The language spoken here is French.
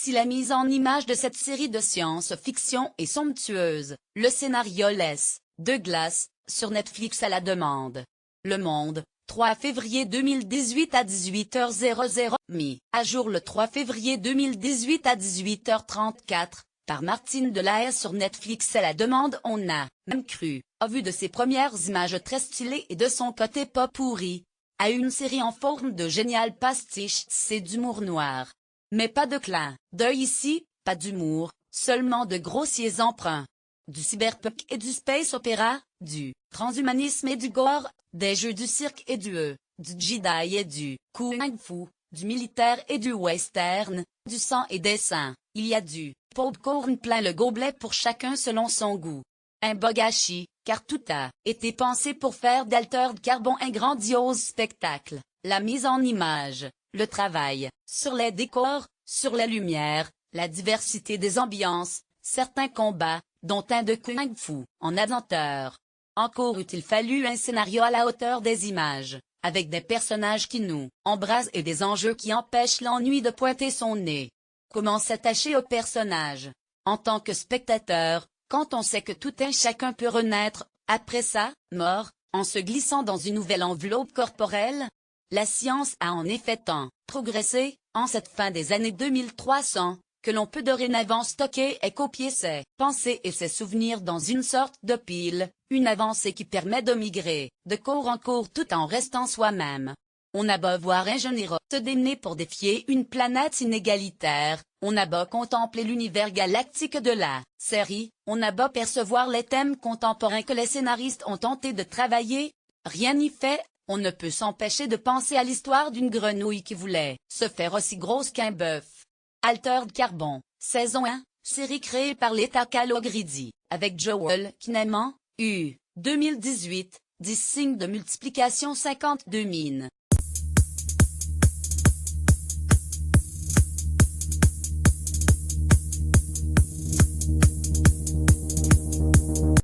Si la mise en image de cette série de science-fiction est somptueuse, le scénario laisse de glace sur Netflix à la demande. Le Monde, 3 février 2018 à 18h00, mis à jour le 3 février 2018 à 18h34, par Martine Delahaye sur Netflix à la demande. On a même cru, au vu de ses premières images très stylées et de son côté pas pourri, à une série en forme de génial pastiche. C'est d'humour noir. Mais pas de clin d'œil ici, pas d'humour, seulement de grossiers emprunts. Du cyberpunk et du space opéra, du transhumanisme et du gore, des jeux du cirque et du Jedi et du kung-fu, du militaire et du western, du sang et des seins. Il y a du popcorn plein le gobelet pour chacun selon son goût. Un beau gâchis, car tout a été pensé pour faire d'Altered Carbon un grandiose spectacle. La mise en image, le travail, sur les décors, sur la lumière, la diversité des ambiances, certains combats, dont un de kung-fu, en aventure. Encore eût-il fallu un scénario à la hauteur des images, avec des personnages qui nous embrassent et des enjeux qui empêchent l'ennui de pointer son nez. Comment s'attacher aux personnages, en tant que spectateur, quand on sait que tout un chacun peut renaître, après sa mort, en se glissant dans une nouvelle enveloppe corporelle? La science a en effet tant progressé, en cette fin des années 2300, que l'on peut dorénavant stocker et copier ses pensées et ses souvenirs dans une sorte de pile, une avancée qui permet de migrer de corps en corps tout en restant soi-même. On a beau voir un jeune héros se démener pour défier une planète inégalitaire, on a beau contempler l'univers galactique de la série, on a beau percevoir les thèmes contemporains que les scénaristes ont tenté de travailler, rien n'y fait. On ne peut s'empêcher de penser à l'histoire d'une grenouille qui voulait se faire aussi grosse qu'un bœuf. Altered Carbon, saison 1, série créée par l'État Calo-Gridi, avec Joel Kinnaman, U. 2018, 10 signes de multiplication 52 mines.